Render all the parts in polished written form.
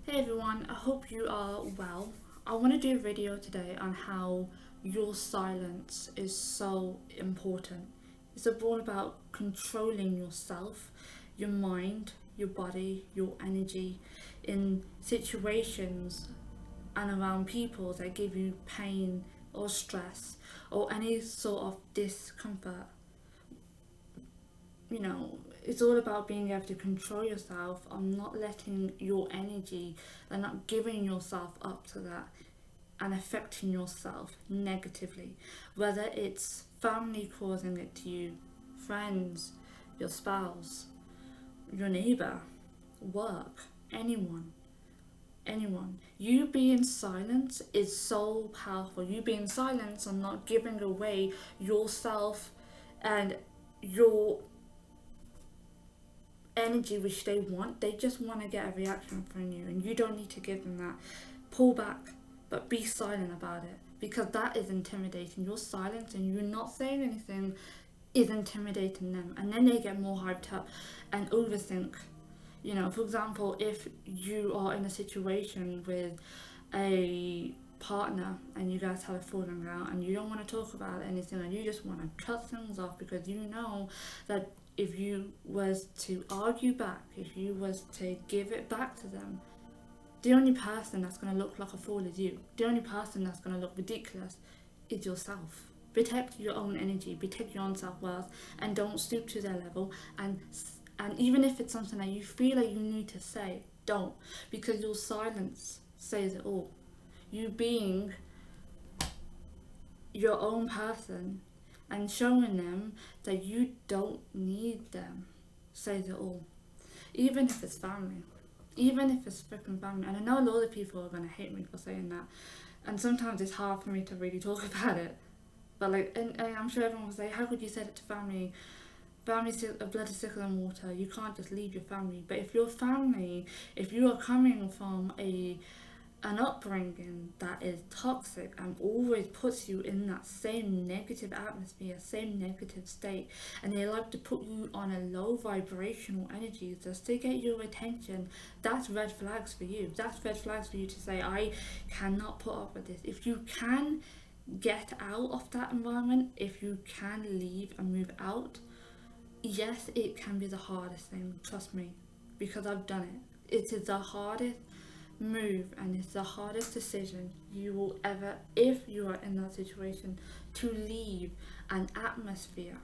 Hey everyone, I hope you are well. I want to do a video today on how your silence is so important. It's all about controlling yourself, your mind, your body, your energy in situations and around people that give you pain or stress or any sort of discomfort. It's all about being able to control yourself and not letting your energy and not giving yourself up to that and affecting yourself negatively. Whether it's family causing it to you, friends, your spouse, your neighbor, work, anyone. Anyone. You being silent is so powerful. You being silent and not giving away yourself and your energy which they want. They just want to get a reaction from you, and you don't need to give them that. Pull back, but be silent about it because that is intimidating. Your silence and you not saying anything is intimidating them, and then they get more hyped up and overthink. For example, if you are in a situation with a partner and you guys have a falling out and you don't want to talk about anything and you just want to cut things off because you know that if you was to argue back, if you was to give it back to them, the only person that's going to look like a fool is you. The only person that's going to look ridiculous is yourself. Protect your own energy, protect your own self-worth, and don't stoop to their level. And even if it's something that you feel like you need to say, don't, because your silence says it all. You being your own person and showing them that you don't need them says it all. Even if it's family. Even if it's freaking family. And I know a lot of people are going to hate me for saying that. And sometimes it's hard for me to really talk about it. But and I'm sure everyone will say, how could you say it to family? Family's blood is thicker than water. You can't just leave your family. But if your family, if you are coming from an upbringing that is toxic and always puts you in that same negative atmosphere, same negative state, and they like to put you on a low vibrational energy just to get your attention, that's red flags for you. That's red flags for you to say, I cannot put up with this. If you can get out of that environment, if you can leave and move out, yes, it can be the hardest thing, trust me, because I've done it. It is the hardest move and it's the hardest decision you will ever, if you are in that situation, to leave an atmosphere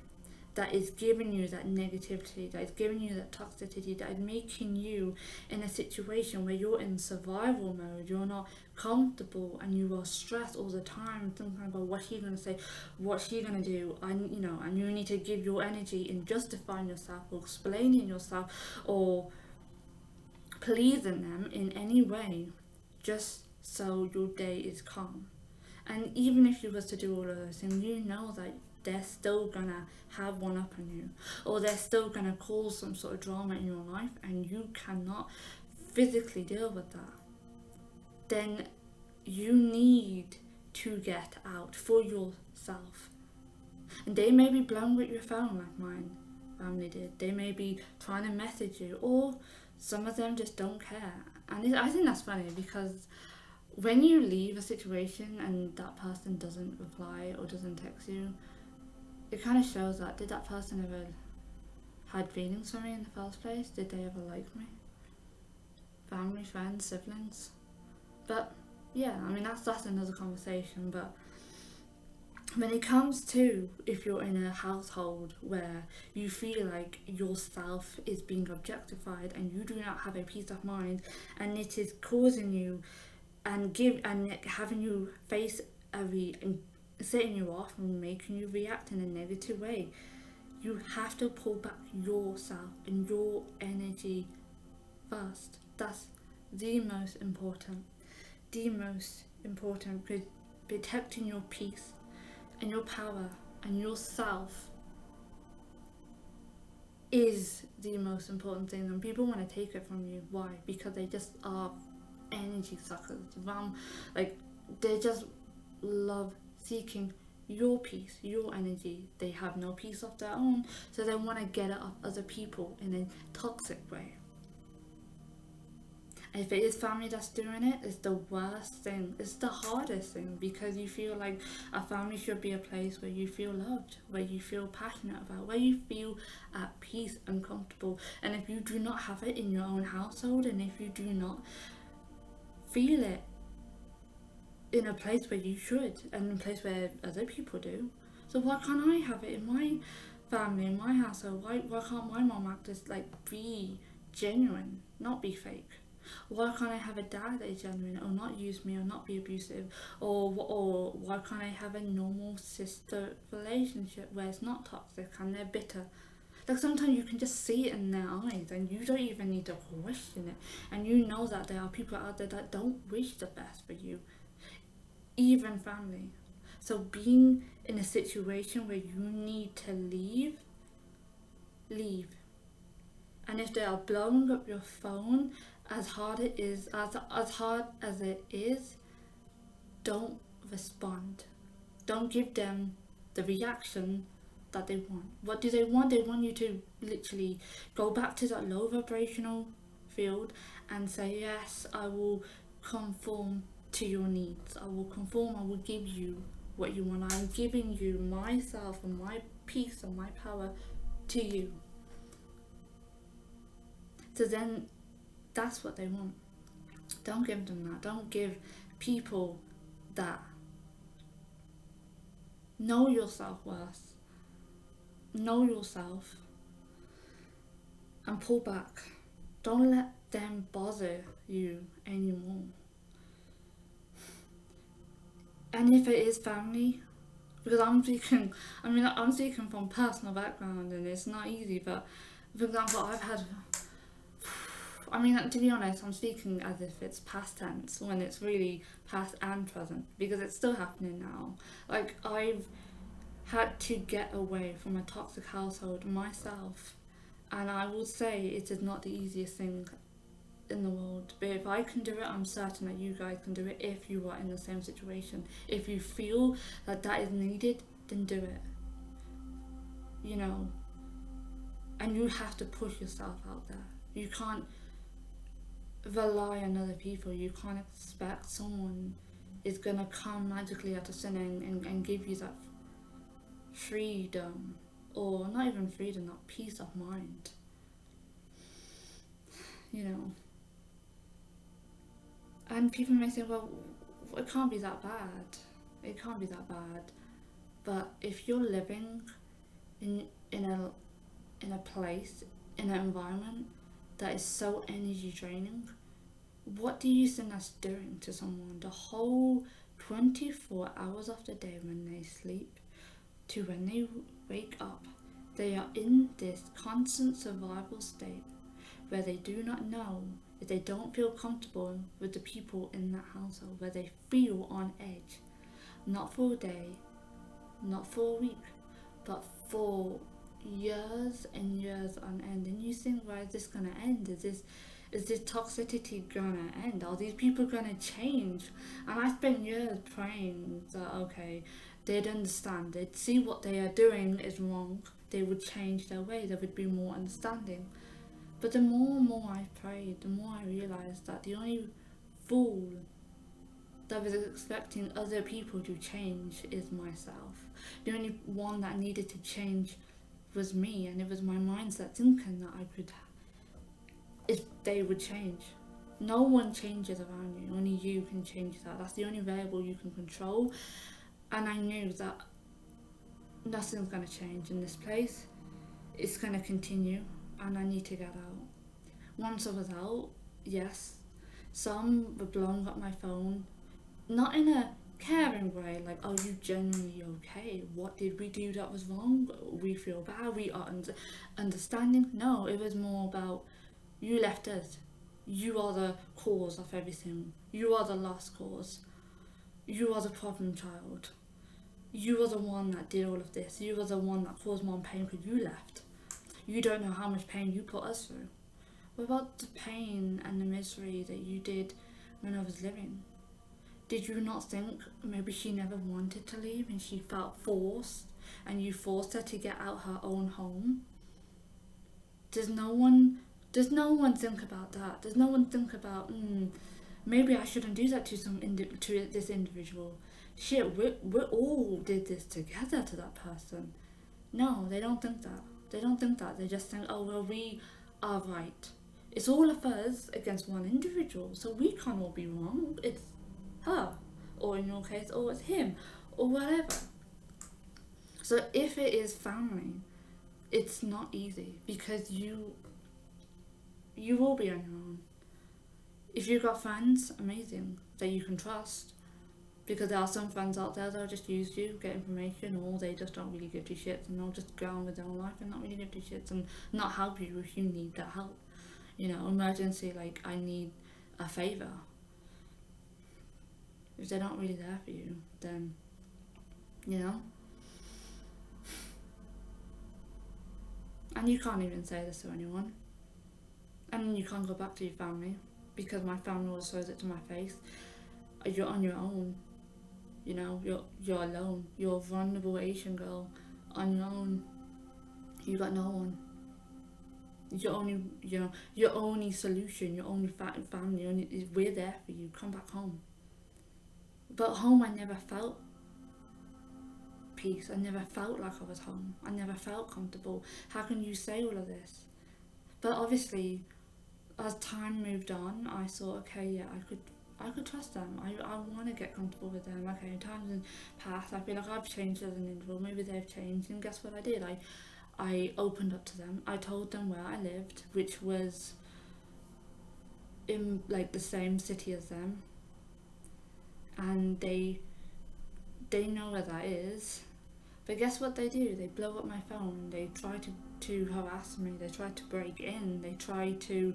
that is giving you that negativity, that is giving you that toxicity, that is making you in a situation where you're in survival mode, you're not comfortable and you are stressed all the time, thinking about what he's going to say, what she's going to do, and and you need to give your energy in justifying yourself or explaining yourself or pleasing them in any way just so your day is calm. And even if you was to do all of those things, you know that they're still gonna have one up on you, or they're still gonna cause some sort of drama in your life, and you cannot physically deal with that. Then you need to get out for yourself. And they may be blown with your phone like mine family did. They may be trying to message you, or some of them just don't care. And I think that's funny because when you leave a situation and that person doesn't reply or doesn't text you, it kind of shows that did that person ever had feelings for me in the first place? Did they ever like me? Family, friends, siblings? But yeah, I mean that's another conversation. But when it comes to if you're in a household where you feel like yourself is being objectified and you do not have a peace of mind, and it is causing you and having you face and setting you off and making you react in a negative way, you have to pull back yourself and your energy first. That's the most important. The most important, because protecting your peace and your power and yourself is the most important thing, and people want to take it from you. Why? Because they just are energy suckers. Like they just love seeking your peace, your energy. They have no peace of their own, so they want to get it off other people in a toxic way. If it is family that's doing it, it's the worst thing. It's the hardest thing, because you feel like a family should be a place where you feel loved, where you feel passionate about, where you feel at peace and comfortable. And if you do not have it in your own household, and if you do not feel it in a place where you should, and in a place where other people do, so why can't I have it in my family, in my household? Why can't my mom act just like be genuine, not be fake? Why can't I have a dad that is genuine, or not use me, or not be abusive? Or why can't I have a normal sister relationship where it's not toxic and they're bitter? Like, sometimes you can just see it in their eyes, and you don't even need to question it. And you know that there are people out there that don't wish the best for you, even family. So being in a situation where you need to leave, leave. And if they are blowing up your phone, as hard as it is, don't respond. Don't give them the reaction that they want. What do they want? They want you to literally go back to that low vibrational field and say, yes, I will conform to your needs. I will conform, I will give you what you want. I'm giving you myself and my peace and my power to you. So then that's what they want. Don't give them that. Don't give people that. Know your self-worth. Know yourself. And pull back. Don't let them bother you anymore. And if it is family, because I'm speaking from personal background, and it's not easy, but for example, to be honest, I'm speaking as if it's past tense when it's really past and present, because it's still happening now. Like, I've had to get away from a toxic household myself, and I will say it is not the easiest thing in the world. But if I can do it, I'm certain that you guys can do it if you are in the same situation. If you feel that is needed, then do it. You know, and you have to push yourself out there. You can't rely on other people. You can't expect someone is gonna come magically out of sin and give you that freedom, or not even freedom, that peace of mind. You know. And people may say, well, it can't be that bad. It can't be that bad. But if you're living in a place, in an environment that is so energy draining, what do you think that's doing to someone the whole 24 hours of the day when they sleep to when they wake up? They are in this constant survival state where they do not know, if they don't feel comfortable with the people in that household, where they feel on edge, not for a day, not for a week, but for years and years on end. And you think, where is this gonna end? Is this toxicity gonna end? Are these people gonna change? And I spent years praying that, okay, they'd understand, they'd see what they are doing is wrong, they would change their way, there would be more understanding. But the more and more I prayed, the more I realised that the only fool that was expecting other people to change is myself. The only one that needed to change was me, and it was my mindset thinking that I could, if they would change. No one changes around you, only you can change that. That's the only variable you can control. And I knew that nothing's going to change in this place. It's going to continue, and I need to get out. Once I was out, yes, some were blowing up my phone, not in a caring way, like, are you genuinely okay? What did we do that was wrong? We feel bad, we are understanding. No, it was more about, you left us. You are the cause of everything. You are the lost cause. You are the problem child. You are the one that did all of this. You are the one that caused more pain because you left. You don't know how much pain you put us through. What about the pain and the misery that you did when I was living? Did you not think maybe she never wanted to leave and she felt forced, and you forced her to get out her own home? Does no one Does no one think about that? Does no one think about, maybe I shouldn't do that to to this individual? Shit, we all did this together to that person. No, they don't think that. They don't think that. They just think, oh well, we are right. It's all of us against one individual, so we can't all be wrong. It's her, or in your case, or it's him, or whatever. So if it is family, it's not easy because you will be on your own. If you've got friends, amazing, that you can trust, because there are some friends out there that'll just use you, get information, or they just don't really give two shits and they'll just go on with their own life and not really give two shits and not help you if you need that help. You know, emergency, like I need a favour. If they're not really there for you, then, you know. And you can't even say this to anyone. And you can't go back to your family because my family always throws it to my face. You're on your own. You know, you're alone. You're a vulnerable Asian girl on your own. You got no one. Your only solution, your only family, is we're there for you. Come back home. But home, I never felt peace. I never felt like I was home. I never felt comfortable. How can you say all of this? But obviously, as time moved on, I thought, okay, yeah, I could trust them. I want to get comfortable with them. Okay, times in past, I feel like I've changed as an individual. Maybe they've changed, and guess what I did? I opened up to them. I told them where I lived, which was in like the same city as them, and they know where that is. But guess what they do? They blow up my phone. They try to harass me. They try to break in. They try to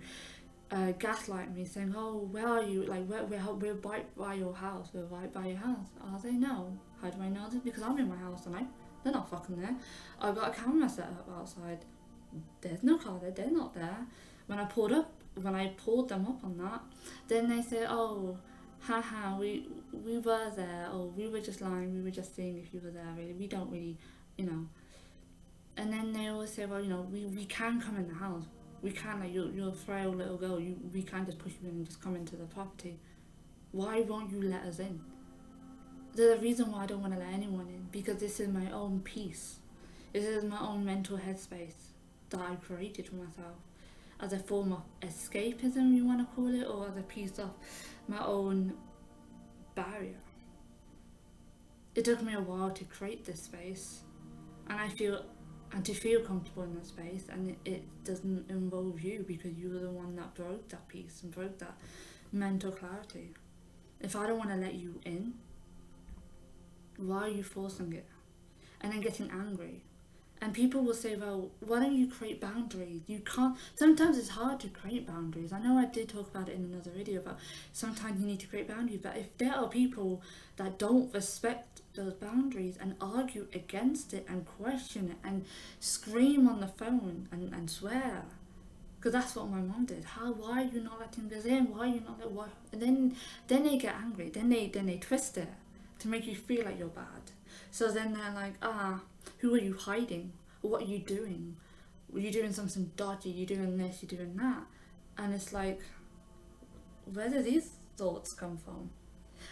gaslight me, saying, "Oh, where are you? Like, we're right by your house. We're right by your house." Are they? No. How do I know this? Because I'm in my house, and they're not fucking there. I've got a camera set up outside. There's no car there. They're not there. When I pulled them up on that, then they say, "Oh, haha, we were there, or we were just lying. We were just seeing if you were there. Really, we don't really, you know." And then they always say, "Well, you know, we can come in the house. We can, like, you're a frail little girl. We can just push you in and just come into the property. Why won't you let us in?" There's a reason why I don't want to let anyone in, because this is my own peace. This is my own mental headspace that I created for myself as a form of escapism, you want to call it, or as a piece of my own barrier. It took me a while to create this space, and to feel comfortable in that space, and it doesn't involve you, because you were the one that broke that peace and broke that mental clarity. If I don't want to let you in, why are you forcing it? And then getting angry. And people will say, well, why don't you create boundaries? You can't. Sometimes it's hard to create boundaries. I know I did talk about it in another video about sometimes you need to create boundaries. But if there are people that don't respect those boundaries and argue against it and question it and scream on the phone and swear, because that's what my mom did. Why are you not letting us in? Why are you not letting? Why? And then they get angry. Then they twist it to make you feel like you're bad. So then they're like, who are you hiding? What are you doing? Are you doing something dodgy? You doing this? You doing that? And it's like, where do these thoughts come from?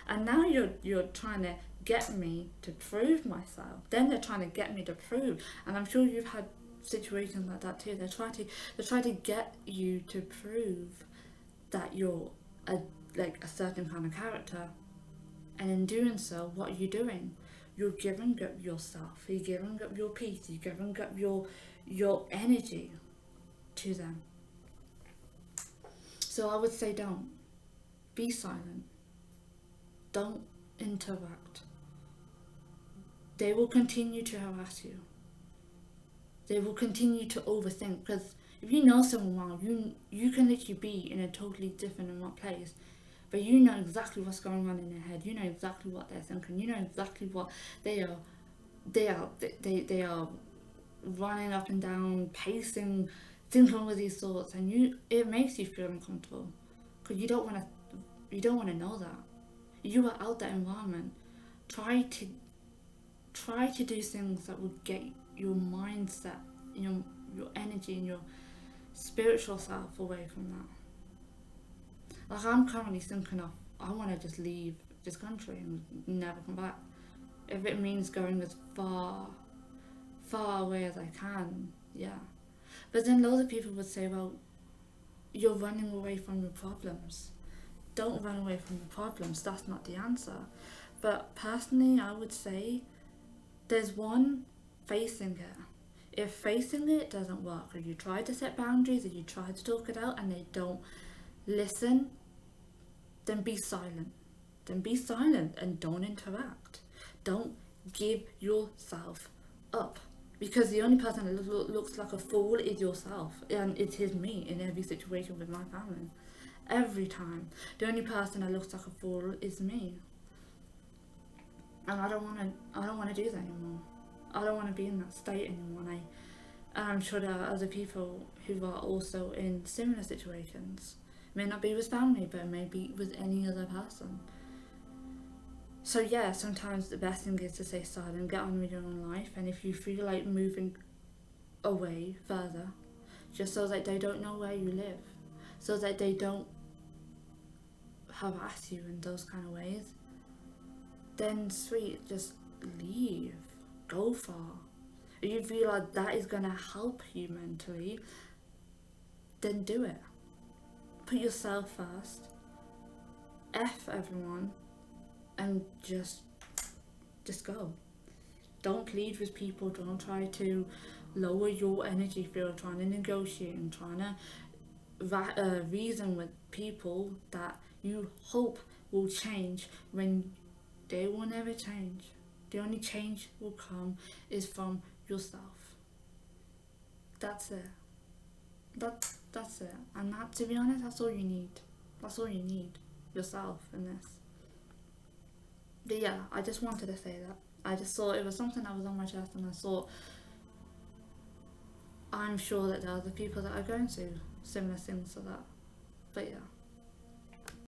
And now you're trying to get me to prove myself. Then they're trying to get me to prove. And I'm sure you've had situations like that too. They try to get you to prove that you're a certain kind of character. And in doing so, what are you doing? You're giving up yourself. You're giving up your peace. You're giving up your energy to them. So I would say, don't. Be silent. Don't interact. They will continue to harass you. They will continue to overthink, because if you know someone well, you can literally be in a totally different and remote place, but you know exactly what's going on in their head. You know exactly what they're thinking. You know exactly what they are running up and down, pacing, thinking with these thoughts, and it makes you feel uncomfortable, because you don't want to know that. You are out that environment. Try to do things that will get your mindset, your energy, and your spiritual self away from that. Like, I'm currently thinking of, I want to just leave this country and never come back. If it means going as far away as I can, yeah. But then loads of people would say, well, you're running away from your problems. Don't run away from your problems, that's not the answer. But personally, I would say there's one, facing it. If facing it doesn't work, or you try to set boundaries, or you try to talk it out and they don't listen, then be silent. Then be silent and don't interact. Don't give yourself up. Because the only person that looks like a fool is yourself. And it is me in every situation with my family. Every time. The only person that looks like a fool is me. And I don't wanna do that anymore. I don't wanna be in that state anymore. And I'm sure there are other people who are also in similar situations. It may not be with family, but it may be with any other person. So yeah, sometimes the best thing is to stay silent, get on with your own life, and if you feel like moving away further, just so that they don't know where you live, so that they don't harass you in those kind of ways, then sweet, just leave, go far. If you feel like that is gonna help you mentally, then do it. Put yourself first, F everyone, and just go. Don't plead with people, don't try to lower your energy field trying to negotiate and trying to reason with people that you hope will change when they will never change. The only change will come is from yourself. That's it. That's it. And that, to be honest, that's all you need. That's all you need. Yourself in this. But yeah, I just wanted to say that. I just thought it was something that was on my chest, and I thought, I'm sure that there are other people that are going through similar things to that. But yeah.